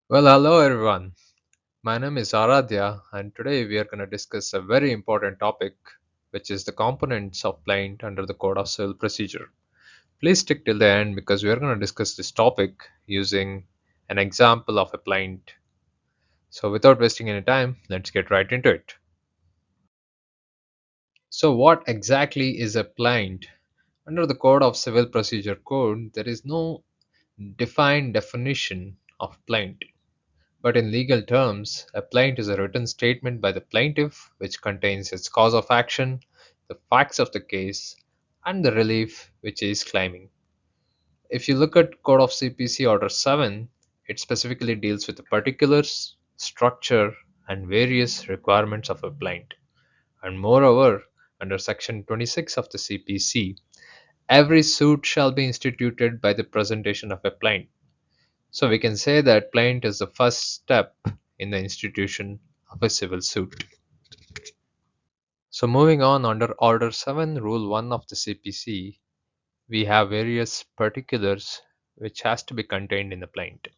Well, hello everyone. My name is Aradhya, and today we are going to discuss a very important topic, which is the components of plaint under the Code of Civil Procedure. Please stick till the end because we are going to discuss this topic using an example of a plaint. So, without wasting any time, let's get right into it. So, what exactly is a plaint? Under the Code of Civil Procedure Code, there is no defined definition of plaint. But in legal terms, a plaint is a written statement by the plaintiff which contains its cause of action, the facts of the case, and the relief which he is claiming. If you look at Code of CPC Order 7, it specifically deals with the particulars, structure, and various requirements of a plaint. And moreover, under Section 26 of the CPC, every suit shall be instituted by the presentation of a plaint. So we can say that plaint is the first step in the institution of a civil suit. So moving on under Order 7 Rule 1 of the CPC, we have various particulars which has to be contained in the plaint.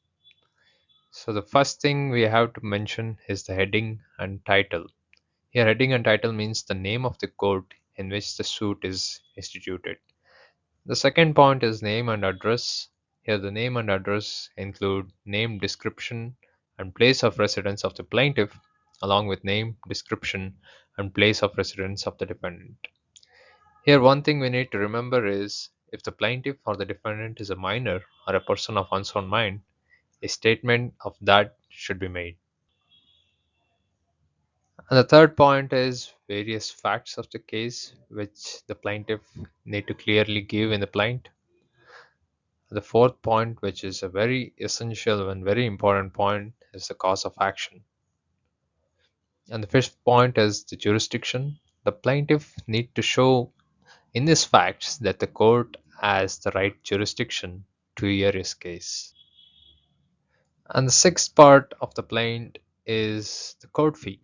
So the first thing we have to mention is the heading and title. Here heading and title means the name of the court in which the suit is instituted. The second point is name and address. Here, the name and address include name, description, and place of residence of the plaintiff, along with name, description, and place of residence of the defendant. Here, one thing we need to remember is if the plaintiff or the defendant is a minor or a person of unsound mind, a statement of that should be made. And the third point is various facts of the case which the plaintiff need to clearly give in the plaint. The fourth point, which is a very essential and very important point, is the cause of action. And the fifth point is the jurisdiction. The plaintiff need to show in these facts that the court has the right jurisdiction to hear his case. And the sixth part of the plaint is the court fee.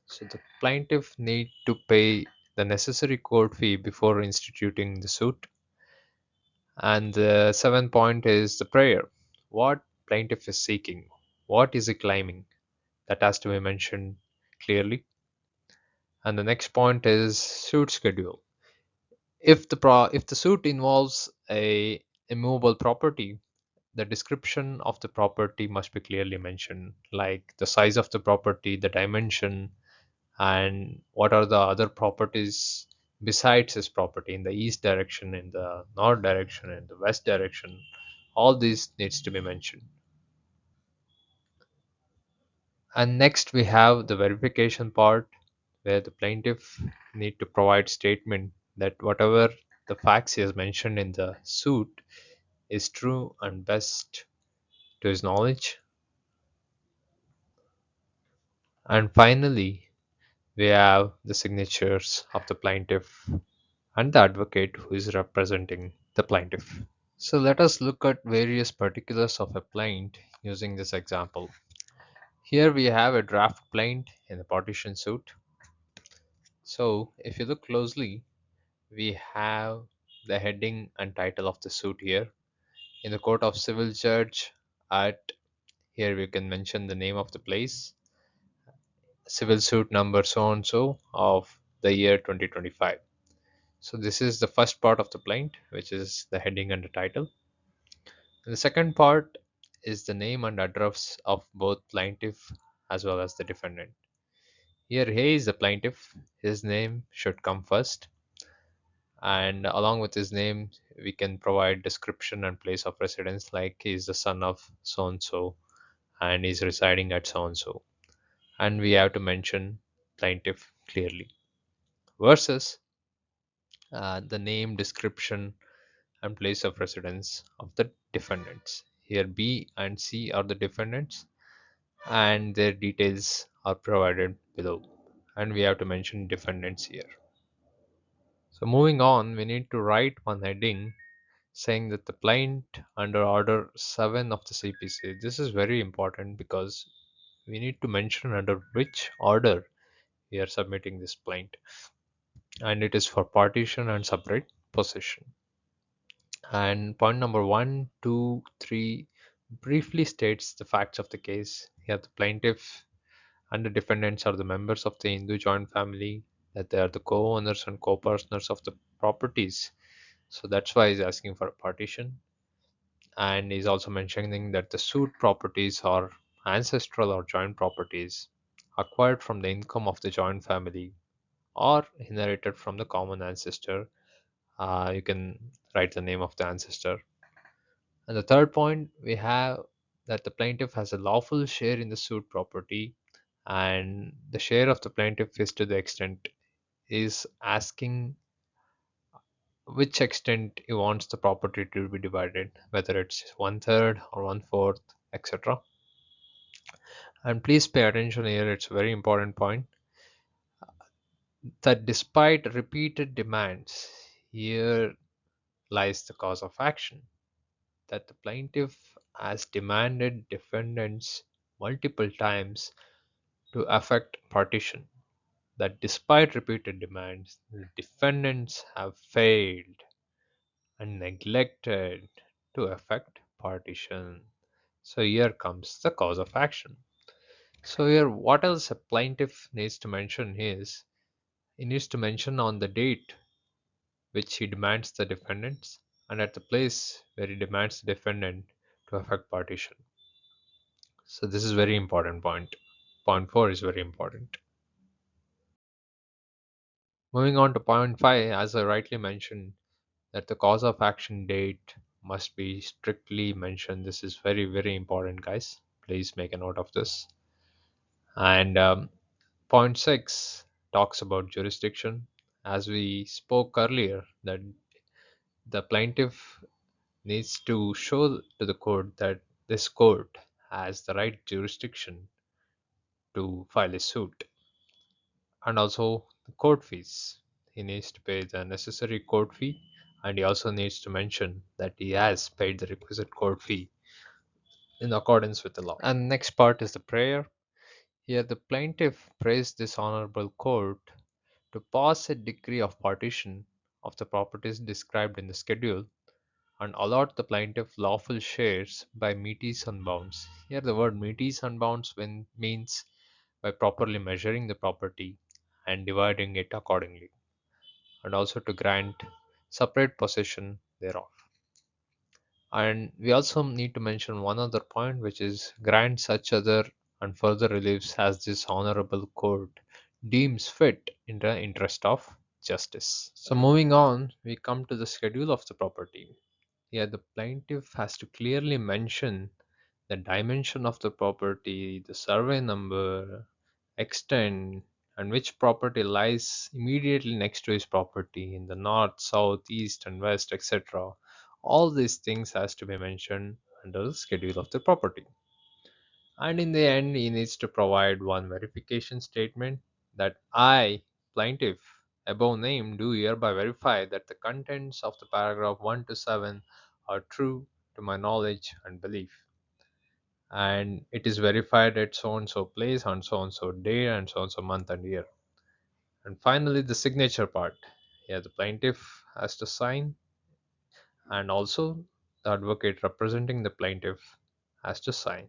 So the plaintiff need to pay the necessary court fee before instituting the suit. And the seventh point is the prayer. What plaintiff is seeking? What is he claiming? That has to be mentioned clearly. And the next point is suit schedule. If the suit involves a immovable property, the description of the property must be clearly mentioned, like the size of the property, the dimension, and what are the other properties besides his property in the east direction, in the north direction, in the west direction. All these needs to be mentioned. And next we have the verification part where the plaintiff need to provide statement that whatever the facts he has mentioned in the suit is true and best to his knowledge. And finally, we have the signatures of the plaintiff and the advocate who is representing the plaintiff. So let us look at various particulars of a plaint using this example. Here we have a draft plaint in the partition suit. So if you look closely, we have the heading and title of the suit here. In the court of civil judge at, here we can mention the name of the place, civil suit number so and so of the year 2025. So this is the first part of the plaint, which is the heading and the title. And the second part is the name and address of both plaintiff as well as the defendant. Here he is the plaintiff, his name should come first, and along with his name we can provide description and place of residence, like he is the son of so and so and is residing at so and so, and we have to mention plaintiff clearly versus the name, description, and place of residence of the defendants. Here B and C are the defendants and their details are provided below, and we have to mention defendants here. So moving on, we need to write one heading saying that the plaint under order 7 of the CPC. This is very important because we need to mention under which order we are submitting this plaint, and it is for partition and separate possession. And point number one, two, three, briefly states the facts of the case. Here, the plaintiff and the defendants are the members of the Hindu joint family, that they are the co owners and co partners of the properties. So that's why he's asking for a partition. And he's also mentioning that the suit properties are ancestral or joint properties acquired from the income of the joint family or inherited from the common ancestor. You can write the name of the ancestor. And the third point, we have that the plaintiff has a lawful share in the suit property, and the share of the plaintiff is to the extent is asking which extent he wants the property to be divided, whether it's one third or one fourth, etc. And please pay attention here, it's a very important point that despite repeated demands, here lies the cause of action. That the plaintiff has demanded defendants multiple times to effect partition. That despite repeated demands, the defendants have failed and neglected to effect partition. So here comes the cause of action. So here, what else a plaintiff needs to mention is he needs to mention on the date which he demands the defendants and at the place where he demands the defendant to effect partition. So this is very important point. Point 4 is very important. Moving on to point 5, as I rightly mentioned, that the cause of action date must be strictly mentioned. This is very, very important, guys. Please make a note of this. And point 6 talks about jurisdiction. As we spoke earlier, that the plaintiff needs to show to the court that this court has the right jurisdiction to file a suit, and also the court fees. He needs to pay the necessary court fee, and he also needs to mention that he has paid the requisite court fee in accordance with the law. And next part is the prayer. Here, the plaintiff prays this honorable court to pass a decree of partition of the properties described in the schedule and allot the plaintiff lawful shares by metes and bounds. Here, the word metes and bounds when means by properly measuring the property and dividing it accordingly, and also to grant separate possession thereof. And we also need to mention one other point, which is grant such other and further reliefs as this honorable court deems fit in the interest of justice. So, moving on, we come to the schedule of the property. Here, the plaintiff has to clearly mention the dimension of the property, the survey number, extent, and which property lies immediately next to his property in the north, south, east, and west, etc. All these things has to be mentioned under the schedule of the property. And in the end, he needs to provide one verification statement that I, plaintiff, above named, do hereby verify that the contents of the paragraph 1 to 7 are true to my knowledge and belief. And it is verified at so and so place on so and so day and so and so month and year. And finally, the signature part. Here, the plaintiff has to sign, and also the advocate representing the plaintiff has to sign.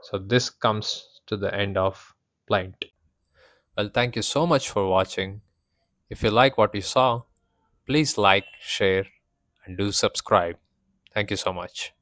So, this comes to the end of Plaint. Well, thank you so much for watching. If you like what you saw, please like, share, and do subscribe. Thank you so much.